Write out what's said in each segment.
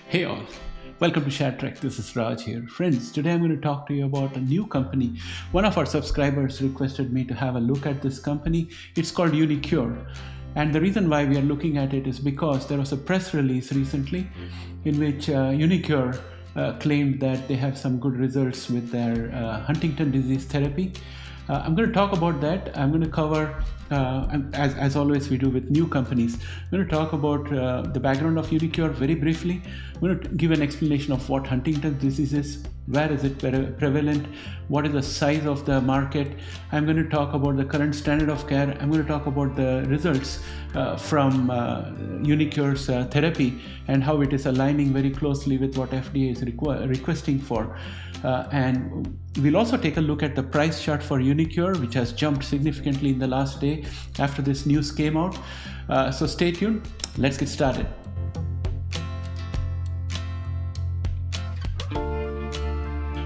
Hey all, welcome to ShareTreck. This is Raj here. Friends, today I'm going to talk to you about a new company. One of our subscribers requested me to have a look at this company. It's called Uniqure. And the reason why we are looking at it is because there was a press release recently in which Uniqure claimed that they have some good results with their Huntington disease therapy. I'm going to talk about that. I'm going to cover, as always we do with new companies, I'm going to talk about the background of Uniqure very briefly. I'm going to give an explanation of what Huntington's disease is, where is it prevalent, what is the size of the market. I'm going to talk about the current standard of care. I'm going to talk about the results from Unique's therapy and how it is aligning very closely with what FDA is requesting for. And we'll also take a look at the price chart for Uniqure, which has jumped significantly in the last day after this news came out. So stay tuned. Let's get started.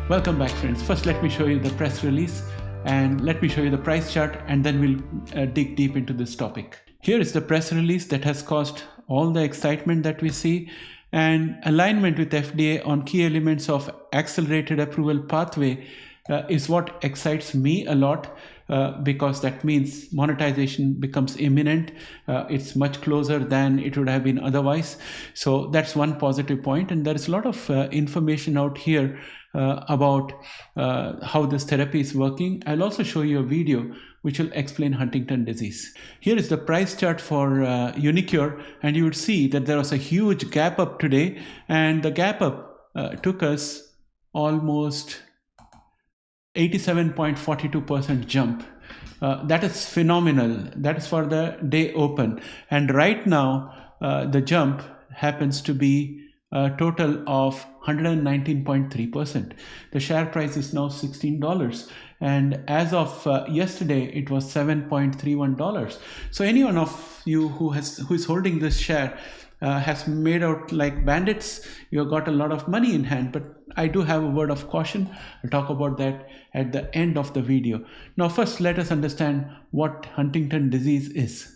Welcome back, friends. First, let me show you the press release and let me show you the price chart, and then we'll dig deep into this topic. Here is the press release that has caused all the excitement that we see, and alignment with FDA on key elements of accelerated approval pathway is what excites me a lot, because that means monetization becomes imminent. It's much closer than it would have been otherwise. So that's one positive point, and there is a lot of information out here about how this therapy is working. I'll also show you a video which will explain Huntington disease. Here is the price chart for Uniqure, and you would see that there was a huge gap up today, and the gap up took us almost 87.42% jump. That is phenomenal. That is for the day open, and right now the jump happens to be a total of 119.3%. The share price is now $16, and as of yesterday it was $7.31. So anyone of you who is holding this share has made out like bandits. You got a lot of money in hand, but I do have a word of caution. I'll talk about that at the end of the video. Now first, let us understand what Huntington disease is.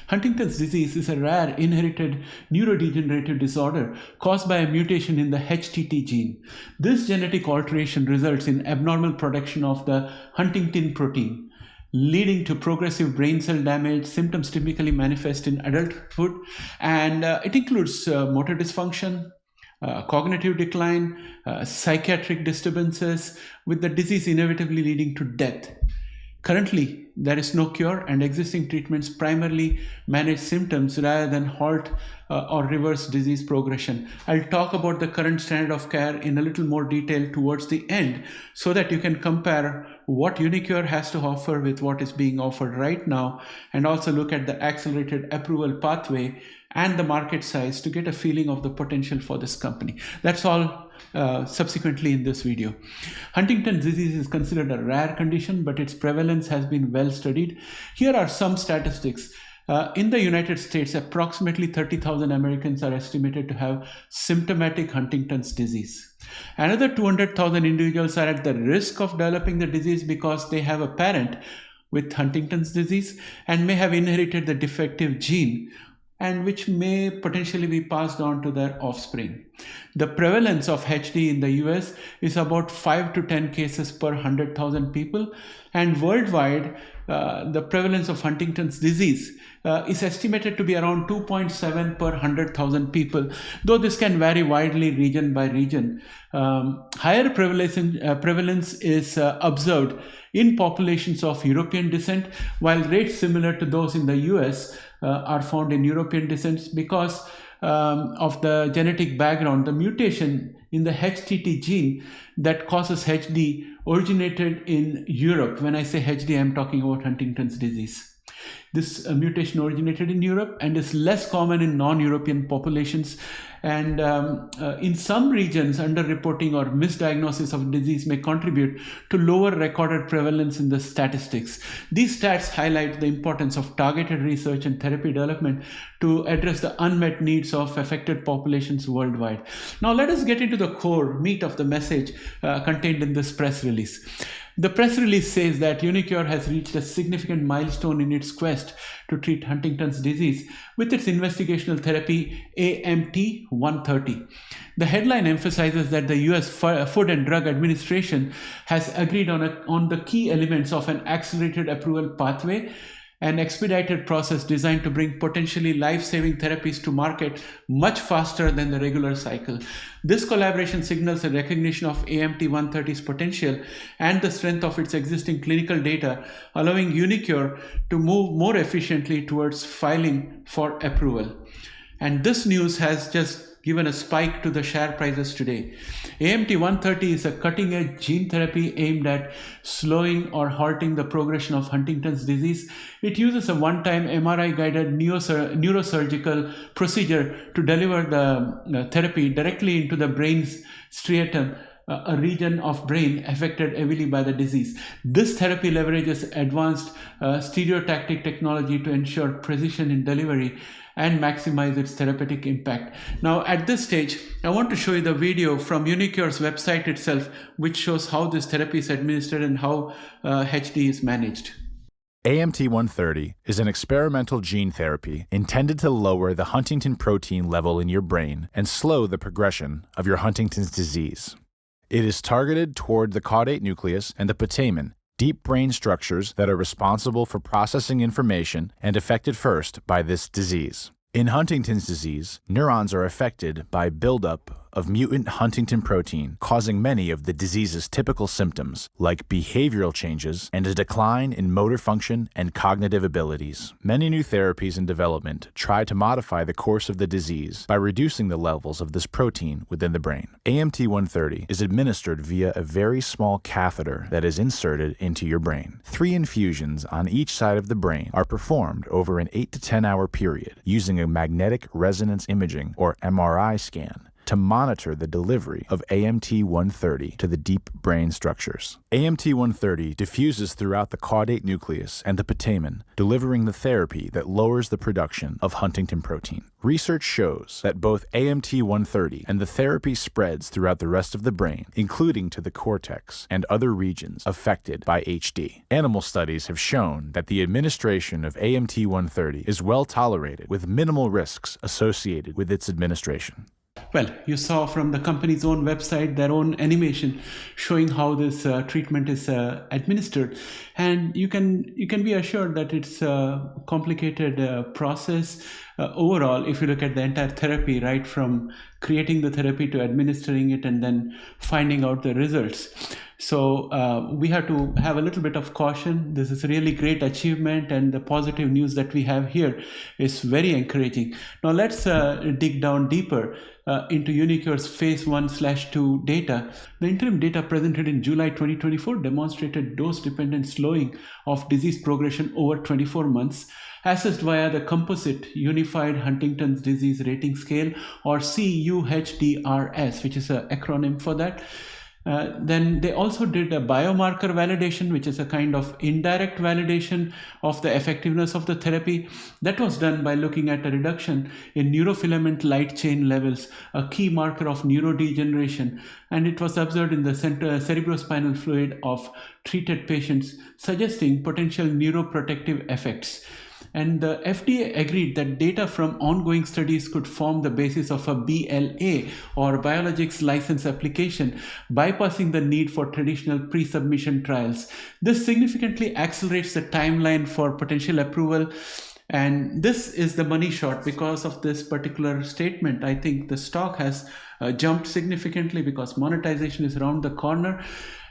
Huntington's disease is a rare inherited neurodegenerative disorder caused by a mutation in the HTT gene. This genetic alteration results in abnormal production of the Huntington protein, leading to progressive brain cell damage. Symptoms typically manifest in adulthood, and it includes motor dysfunction, cognitive decline, psychiatric disturbances, with the disease inevitably leading to death. Currently, there is no cure, and existing treatments primarily manage symptoms rather than halt or reverse disease progression. I'll talk about the current standard of care in a little more detail towards the end, so that you can compare what Uniqure has to offer with what is being offered right now, and also look at the accelerated approval pathway and the market size to get a feeling of the potential for this company. That's all subsequently in this video. Huntington's disease is considered a rare condition, but its prevalence has been well studied. Here are some statistics. In the United States, approximately 30,000 Americans are estimated to have symptomatic Huntington's disease. Another 200,000 individuals are at the risk of developing the disease because they have a parent with Huntington's disease and may have inherited the defective gene, and which may potentially be passed on to their offspring. The prevalence of HD in the US is about 5 to 10 cases per 100,000 people, and worldwide the prevalence of Huntington's disease is estimated to be around 2.7 per 100,000 people, though this can vary widely region by region. Higher prevalence is observed in populations of European descent, while rates similar to those in the US are found in European descent because of the genetic background. The mutation in the HTT gene that causes HD originated in Europe. When I say HD, I'm talking about Huntington's disease. This mutation originated in Europe and is less common in non-European populations. And in some regions, underreporting or misdiagnosis of disease may contribute to lower recorded prevalence in the statistics. These stats highlight the importance of targeted research and therapy development to address the unmet needs of affected populations worldwide. Now let us get into the core meat of the message contained in this press release. The press release says that Uniqure has reached a significant milestone in its quest quest to treat Huntington's disease with its investigational therapy AMT-130. The headline emphasizes that the US Food and Drug Administration has agreed on the key elements of an accelerated approval pathway, an expedited process designed to bring potentially life-saving therapies to market much faster than the regular cycle. This collaboration signals a recognition of AMT-130's potential and the strength of its existing clinical data, allowing Uniqure to move more efficiently towards filing for approval. And this news has just given a spike to the share prices today. AMT-130 is a cutting-edge gene therapy aimed at slowing or halting the progression of Huntington's disease. It uses a one-time MRI-guided neurosurgical procedure to deliver the therapy directly into the brain's striatum, a region of brain affected heavily by the disease. This therapy leverages advanced stereotactic technology to ensure precision in delivery and maximize its therapeutic impact. Now, at this stage, I want to show you the video from Unicure's website itself, which shows how this therapy is administered and how HD is managed. AMT-130 is an experimental gene therapy intended to lower the Huntington protein level in your brain and slow the progression of your Huntington's disease. It is targeted toward the caudate nucleus and the putamen, deep brain structures that are responsible for processing information and affected first by this disease. In Huntington's disease, neurons are affected by buildup of mutant Huntington protein, causing many of the disease's typical symptoms, like behavioral changes and a decline in motor function and cognitive abilities. Many new therapies in development try to modify the course of the disease by reducing the levels of this protein within the brain. AMT-130 is administered via a very small catheter that is inserted into your brain. 3 infusions on each side of the brain are performed over an 8 to 10 hour period using a magnetic resonance imaging, or MRI scan, to monitor the delivery of AMT-130 to the deep brain structures. AMT-130 diffuses throughout the caudate nucleus and the putamen, delivering the therapy that lowers the production of Huntington protein. Research shows that both AMT-130 and the therapy spreads throughout the rest of the brain, including to the cortex and other regions affected by HD. Animal studies have shown that the administration of AMT-130 is well tolerated, with minimal risks associated with its administration. Well, you saw from the company's own website their own animation showing how this treatment is administered, and you can be assured that it's a complicated process overall. If you look at the entire therapy, right from creating the therapy to administering it and then finding out the results. So we have to have a little bit of caution. This is a really great achievement, and the positive news that we have here is very encouraging. Now let's dig down deeper into Unicure's phase 1/2 data. The interim data presented in July 2024 demonstrated dose-dependent slowing of disease progression over 24 months, assessed via the Composite Unified Huntington's Disease Rating Scale, or CUHDRS, which is an acronym for that. Then they also did a biomarker validation, which is a kind of indirect validation of the effectiveness of the therapy. That was done by looking at a reduction in neurofilament light chain levels, a key marker of neurodegeneration, and it was observed in the cerebrospinal fluid of treated patients, suggesting potential neuroprotective effects. And the FDA agreed that data from ongoing studies could form the basis of a BLA, or Biologics License Application, bypassing the need for traditional pre-submission trials. This significantly accelerates the timeline for potential approval. And this is the money shot. Because of this particular statement, I think the stock has jumped significantly, because monetization is around the corner.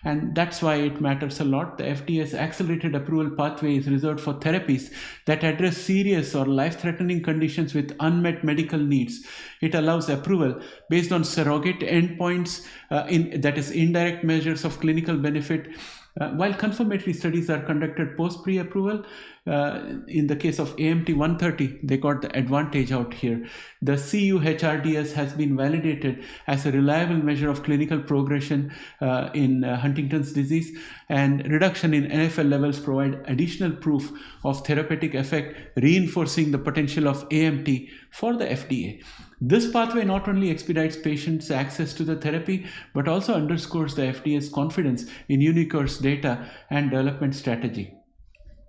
And that's why it matters a lot. The FDA's accelerated approval pathway is reserved for therapies that address serious or life-threatening conditions with unmet medical needs. It allows approval based on surrogate endpoints, that is, indirect measures of clinical benefit, while confirmatory studies are conducted post pre-approval. In the case of AMT-130, they got the advantage out here. The CUHRDS has been validated as a reliable measure of clinical progression in Huntington's disease, and reduction in NFL levels provide additional proof of therapeutic effect, reinforcing the potential of AMT for the FDA. This pathway not only expedites patients' access to the therapy, but also underscores the FDA's confidence in Unicure's data and development strategy.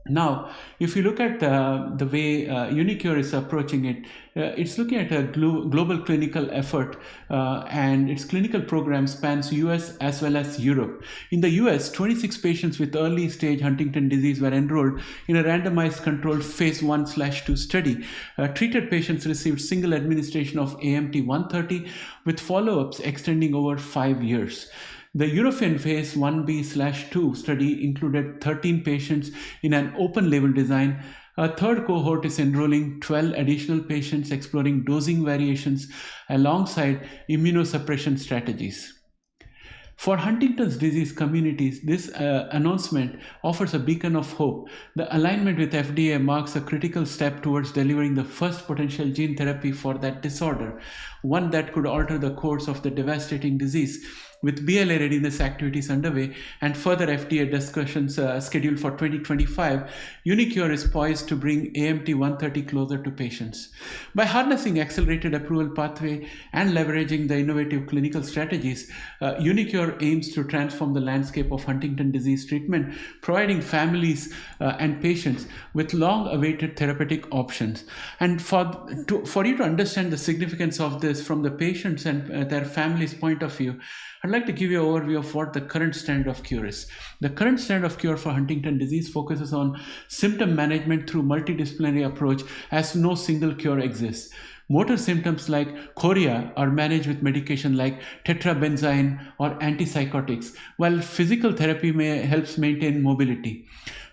Now, if you look at the way Uniqure is approaching it, it's looking at a global clinical effort, and its clinical program spans US as well as Europe. In the US, 26 patients with early stage Huntington disease were enrolled in a randomized controlled phase 1/2 study. Treated patients received single administration of AMT-130 with follow-ups extending over 5 years. The European phase 1b/2 study included 13 patients in an open label design. A third cohort is enrolling 12 additional patients exploring dosing variations alongside immunosuppression strategies. For Huntington's disease communities, this announcement offers a beacon of hope. The alignment with FDA marks a critical step towards delivering the first potential gene therapy for that disorder, one that could alter the course of the devastating disease. With BLA readiness activities underway and further FDA discussions scheduled for 2025, Uniqure is poised to bring AMT-130 closer to patients. By harnessing accelerated approval pathway and leveraging the innovative clinical strategies, Uniqure aims to transform the landscape of Huntington disease treatment, providing families and patients with long-awaited therapeutic options. And for you to understand the significance of this from the patients and their families' point of view, I'd like to give you an overview of what the current standard of care is. The current standard of care for Huntington disease focuses on symptom management through multidisciplinary approach, as no single cure exists. Motor symptoms like chorea are managed with medication like tetrabenzyne or antipsychotics, while physical therapy helps maintain mobility.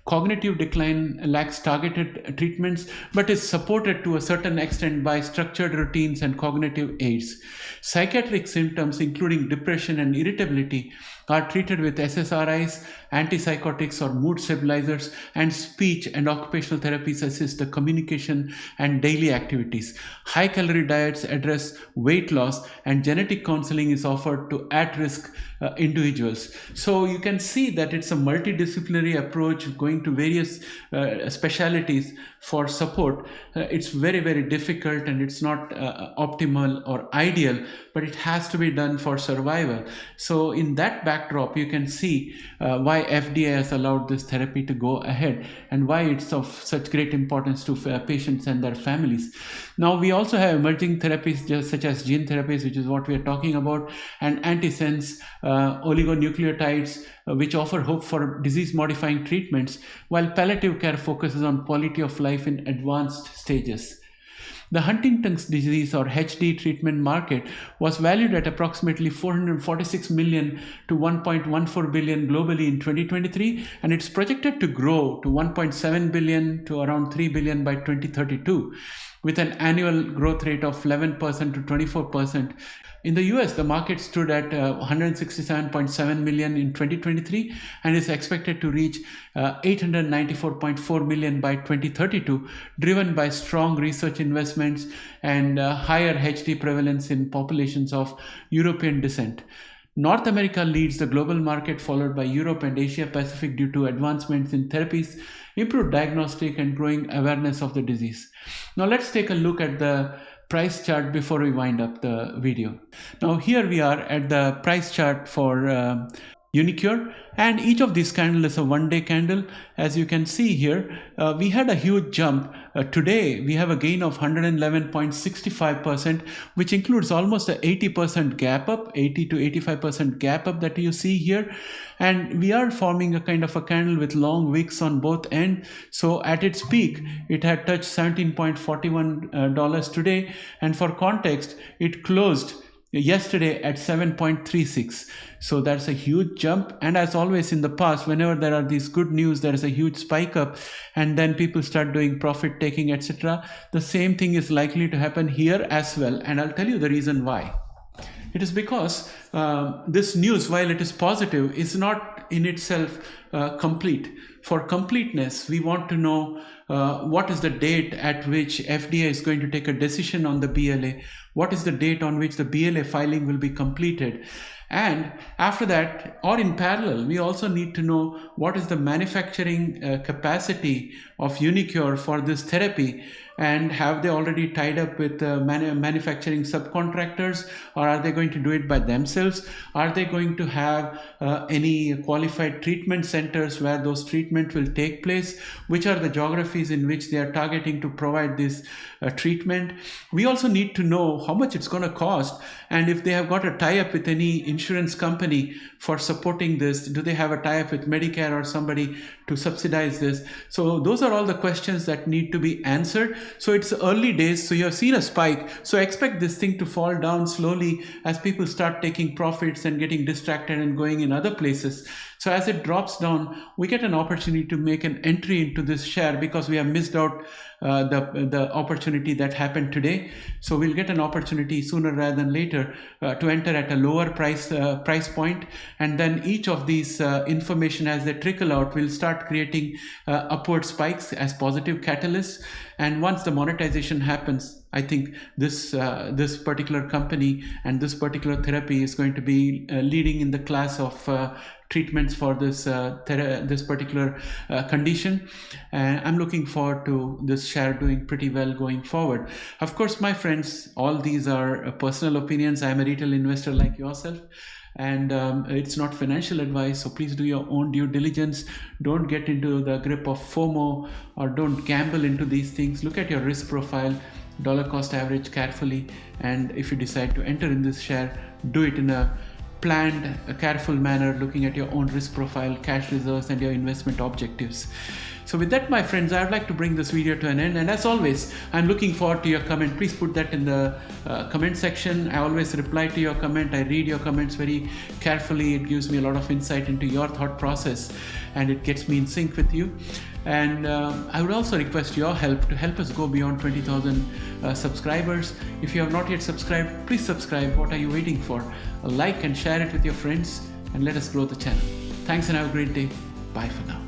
Cognitive decline lacks targeted treatments but is supported to a certain extent by structured routines and cognitive aids. Psychiatric symptoms, including depression and irritability, are treated with SSRIs, antipsychotics or mood stabilizers, and speech and occupational therapies assist the communication and daily activities. High-calorie diets address weight loss, and genetic counseling is offered to at-risk individuals. So you can see that it's a multidisciplinary approach going to various specialities for support. It's very, very difficult and it's not optimal or ideal, but it has to be done for survival. So in that backdrop, you can see why FDA has allowed this therapy to go ahead and why it's of such great importance to patients and their families. Now, we also have emerging therapies such as gene therapies, which is what we are talking about, and antisense, oligonucleotides, which offer hope for disease-modifying treatments, while palliative care focuses on quality of life in advanced stages. The Huntington's disease or HD treatment market was valued at approximately $446 million to $1.14 billion globally in 2023, and it's projected to grow to $1.7 billion to around $3 billion by 2032, with an annual growth rate of 11% to 24%. In the US, the market stood at $167.7 million in 2023 and is expected to reach $894.4 million by 2032, driven by strong research investments and higher HD prevalence in populations of European descent. North America leads the global market, followed by Europe and Asia Pacific due to advancements in therapies, improved diagnostic, and growing awareness of the disease. Now let's take a look at the price chart before we wind up the video. Now here we are at the price chart for Uniqure, and each of these candles is a one-day candle. As you can see here, we had a huge jump. Today we have a gain of 111.65%, which includes almost a 80% gap up, 80 to 85% gap up that you see here. And we are forming a kind of a candle with long wicks on both ends. So at its peak, it had touched $17.41 today. And for context, it closed yesterday at 7.36. So that's a huge jump. And as always in the past, whenever there are these good news, there is a huge spike up and then people start doing profit taking, etc. The same thing is likely to happen here as well. And I'll tell you the reason why. It is because this news, while it is positive, is not in itself complete. For completeness, we want to know what is the date at which FDA is going to take a decision on the BLA, what is the date on which the BLA filing will be completed. And after that, or in parallel, we also need to know what is the manufacturing capacity of Uniqure for this therapy, and have they already tied up with manufacturing subcontractors, or are they going to do it by themselves? Are they going to have any qualified treatment centers centers where those treatment will take place, which are the geographies in which they are targeting to provide this treatment. We also need to know how much it's going to cost, and if they have got a tie-up with any insurance company for supporting this. Do they have a tie-up with Medicare or somebody to subsidize this? So those are all the questions that need to be answered. So it's early days, so you have seen a spike, so expect this thing to fall down slowly as people start taking profits and getting distracted and going in other places. So as it drops down, we get an opportunity to make an entry into this share because we have missed out the opportunity that happened today. So we'll get an opportunity sooner rather than later to enter at a lower price point, and then each of these information as they trickle out will start creating upward spikes as positive catalysts. And once the monetization happens, I think this particular company and this particular therapy is going to be leading in the class of treatments for this particular condition. And I'm looking forward to this share doing pretty well going forward. Of course, my friends, all these are personal opinions. I'm a retail investor like yourself, and it's not financial advice, so please do your own due diligence. Don't get into the grip of FOMO, or don't gamble into these things. Look at your risk profile, dollar cost average carefully, and if you decide to enter in this share, do it in a planned, a careful manner, looking at your own risk profile, cash reserves, and your investment objectives. So with that, my friends, I would like to bring this video to an end. And as always, I'm looking forward to your comment. Please put that in the comment section. I always reply to your comment. I read your comments very carefully. It gives me a lot of insight into your thought process, and it gets me in sync with you. And I would also request your help to help us go beyond 20,000 subscribers. If you have not yet subscribed, please subscribe. What are you waiting for? Like and share it with your friends, and let us grow the channel. Thanks and have a great day. Bye for now.